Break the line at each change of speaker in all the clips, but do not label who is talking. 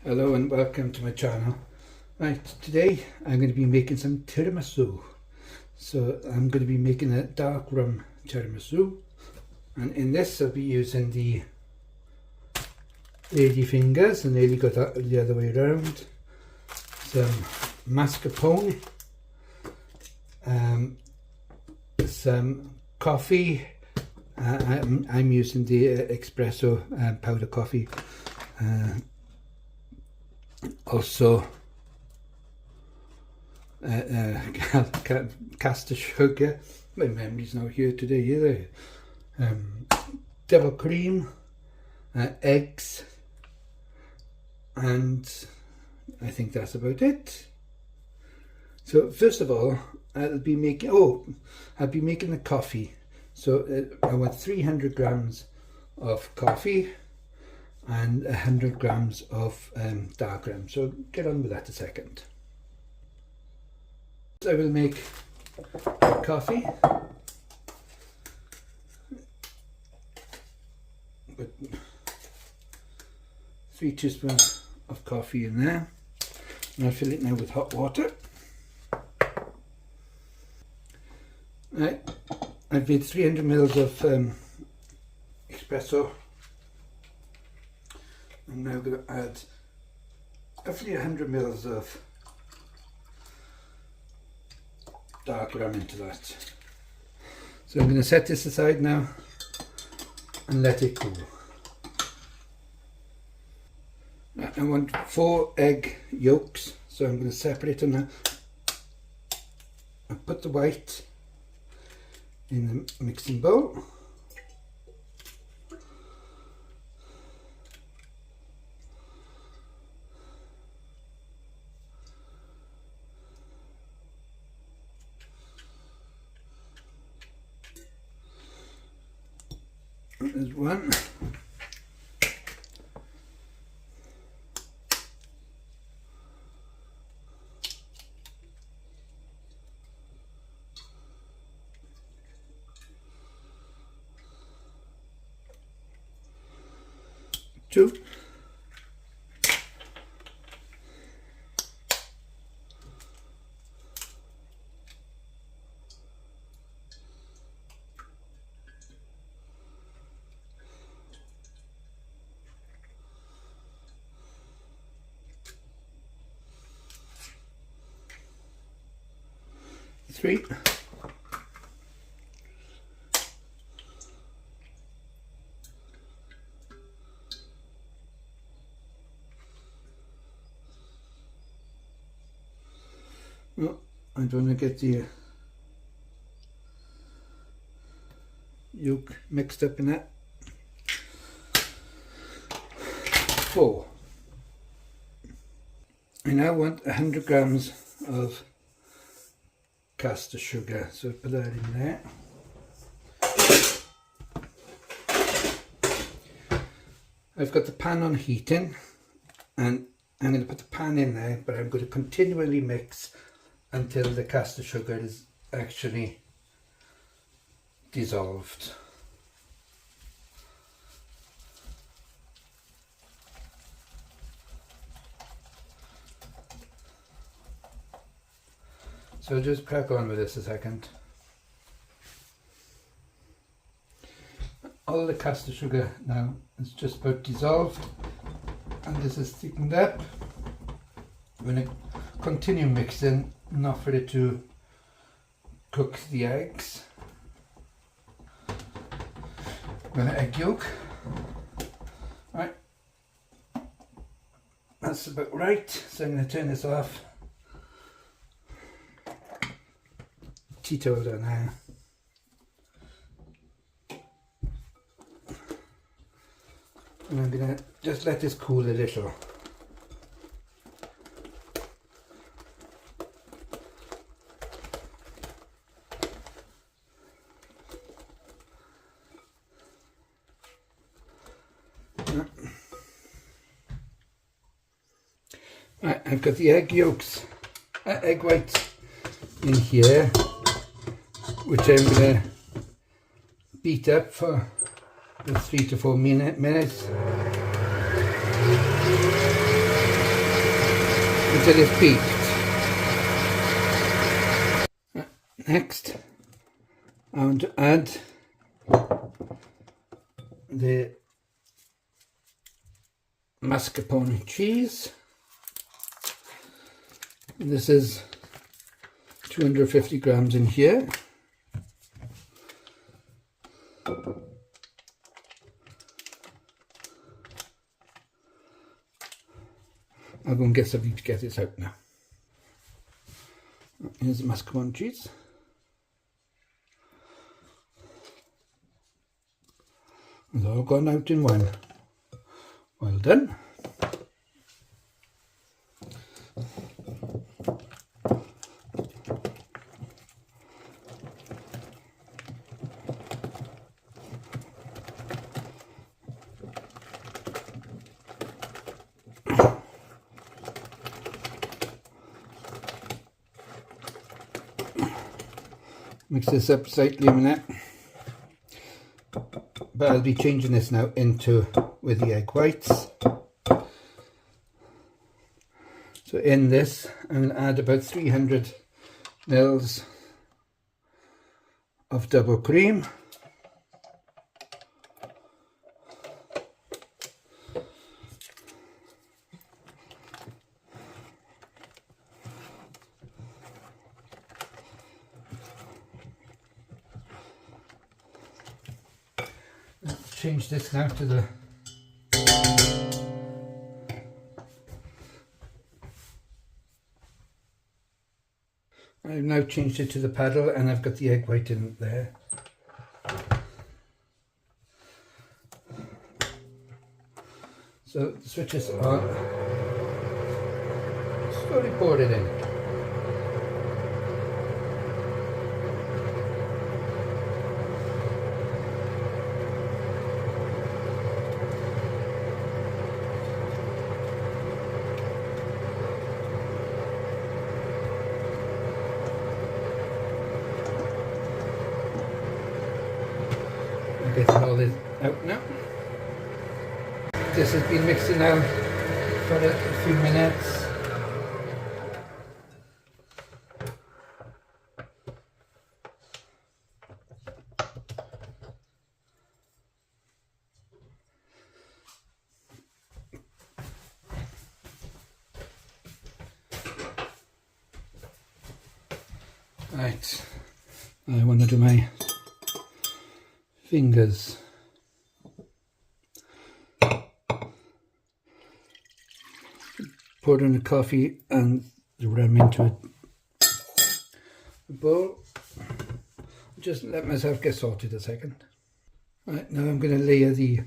Hello and welcome to my channel. Right, today I'm going to be making some tiramisu. So I'm going to be making a dark rum tiramisu, and in this I'll be using the lady fingers, and nearly got that the other way around, some mascarpone, some coffee. I'm using the espresso powder coffee. Also caster sugar. My memory's not here today either. Double cream, eggs, and I think that's about it. So first of all, I'll be making the coffee. So I want 300 grams of coffee and 100 grams of dark rum. So get on with that a second. I will make coffee. Put 3 teaspoons of coffee in there. And I'll fill it now with hot water. Right, I've made 300 ml of espresso. I'm now going to add roughly 100 ml of dark rum into that. So I'm going to set this aside now and let it cool. I want 4 egg yolks, so I'm going to separate them now. I'll put the white in the mixing bowl. There's one. Two. Three. Oh, I don't want to get the yolk mixed up in that. 4. I now want 100 grams of caster sugar, so put that in there. I've got the pan on heating, and I'm going to put the pan in there, but I'm going to continually mix until the caster sugar is actually dissolved. So just crack on with this a second. All the caster sugar now is just about dissolved, and this is thickened up. I'm going to continue mixing, not for it to cook the eggs. I'm going to egg yolk. Right, that's about right. So I'm going to turn this off. Teetotaler now. And I'm going to just let this cool a little. Right, I've got the egg yolks, egg whites in here, which I'm going to beat up for 3 to 4 minutes. until it's peaked. Next, I want to add the mascarpone cheese. This is 250 grams in here. I'll go and get something to get this out now. Here's the mascarpone cheese. It's all gone out in one. Well done. Mix this up slightly a minute. But I'll be changing this now into with the egg whites. So in this, I'm going to add about 300 mils of double cream. Change this now to the I've now changed it to the paddle and I've got the egg white in there. So switch this on. Slowly pour it in. Getting all this out now. This has been mixing now for a few minutes. Right, I want to do my fingers. Pour in the coffee and the rum into a bowl. Just let myself get sorted a second. Right, now I'm going to layer the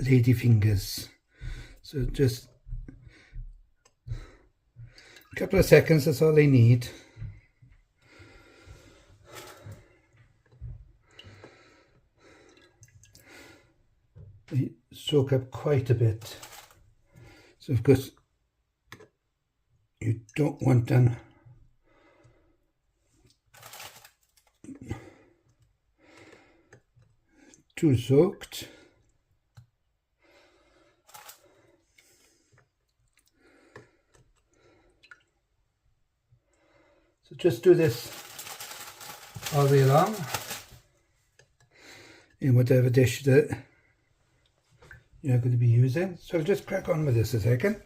lady fingers. So just a couple of seconds, that's all they need. They soak up quite a bit, so of course you don't want them too soaked. So just do this all day long in whatever dish that you're going to be using. So just crack on with this a second.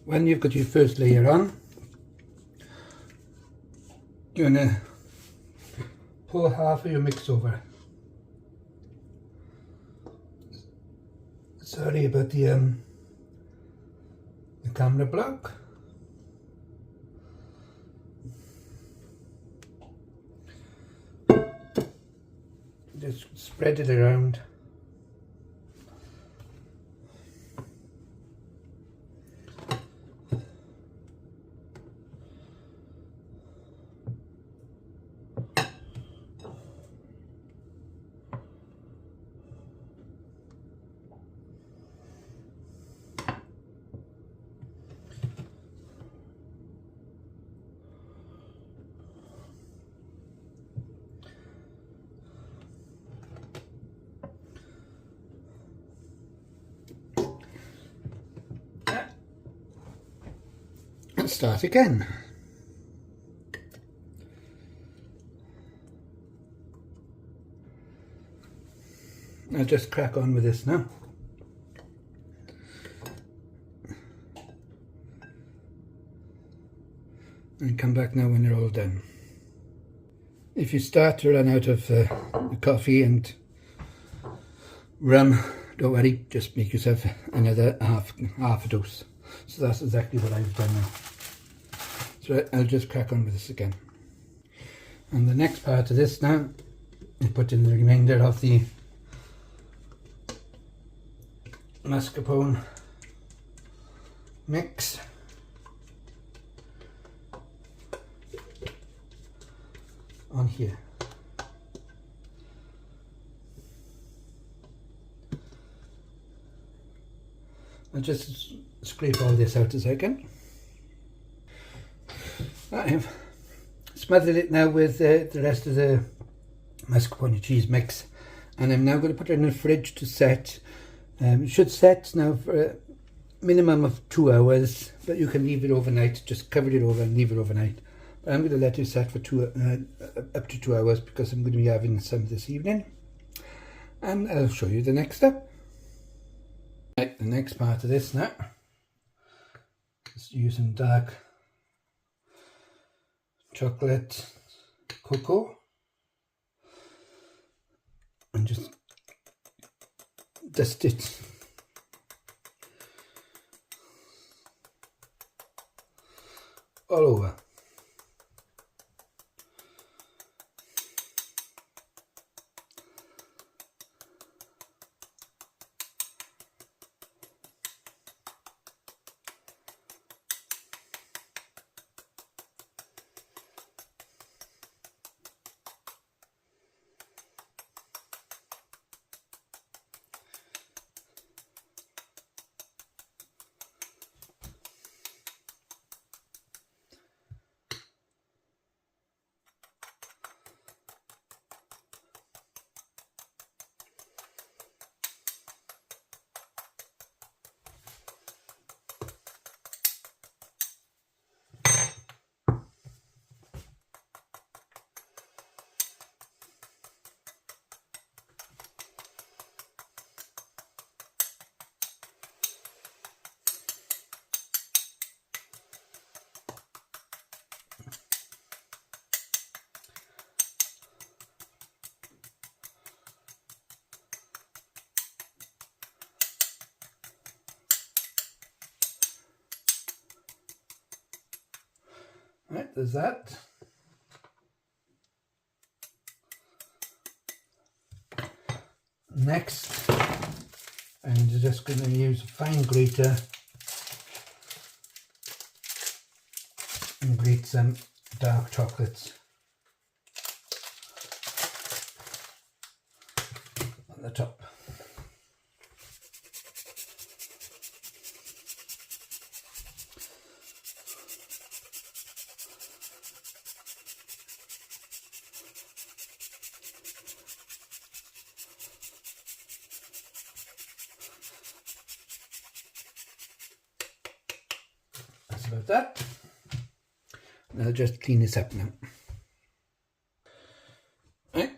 When you've got your first layer on, you're going to pour half of your mix over. Sorry about the camera block. Just spread it around. start again. I'll just crack on with this now. And come back now when they're all done. If you start to run out of the coffee and rum, don't worry, just make yourself another half a dose. So that's exactly what I've done now. So I'll just crack on with this again. And the next part of this now, I put in the remainder of the mascarpone mix. On here. I'll just scrape all this out a second. I have smothered it now with the rest of the mascarpone cheese mix, and I'm now going to put it in the fridge to set. It should set now for a minimum of 2 hours, but you can leave it overnight. Just cover it over and leave it overnight. But I'm going to let it set for up to 2 hours because I'm going to be having some this evening, and I'll show you the next step. Right, the next part of this now is using dark chocolate cocoa and just dust it all over. Right, there's that. Next, I'm just going to use a fine grater and grate some dark chocolates on the top. That's about that. I'll just clean this up now. Right.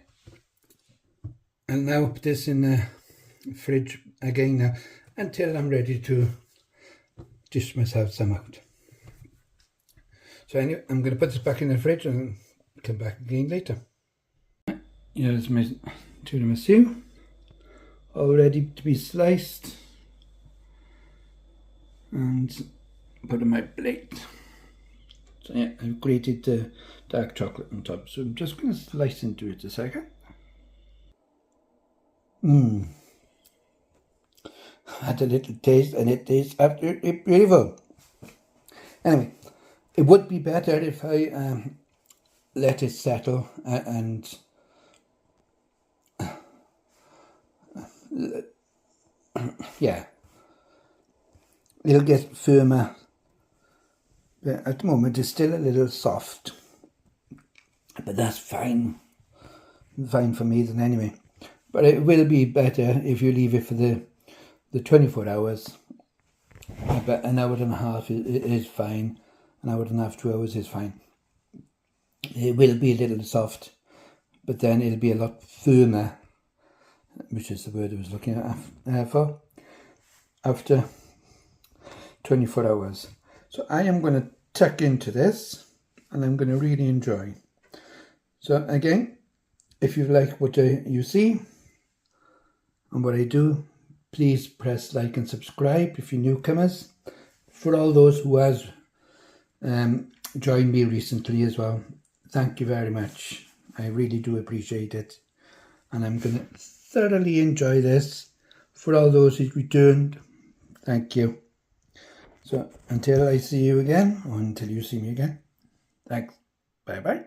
And now put this in the fridge again now until I'm ready to dish myself some out. So anyway, I'm going to put this back in the fridge and come back again later. Here's my tiramisu, all ready to be sliced and put on my plate. So yeah, I've grated the dark chocolate on top, so I'm just going to slice into it a second. Had a little taste and it tastes absolutely beautiful. Anyway, it would be better if I let it settle and yeah, it'll get firmer. But at the moment it's still a little soft, but that's fine for me then anyway. But it will be better if you leave it for the 24 hours. About an hour and a half is fine, an hour and a half, 2 hours is fine. It will be a little soft, but then it'll be a lot firmer, which is the word I was looking at for, after 24 hours. So I am going to tuck into this, and I'm going to really enjoy. So again, if you like what you see and what I do, please press like and subscribe if you're newcomers. For all those who has joined me recently as well, thank you very much. I really do appreciate it, and I'm going to thoroughly enjoy this. For all those who returned, thank you. So until I see you again, or until you see me again, thanks. Bye bye.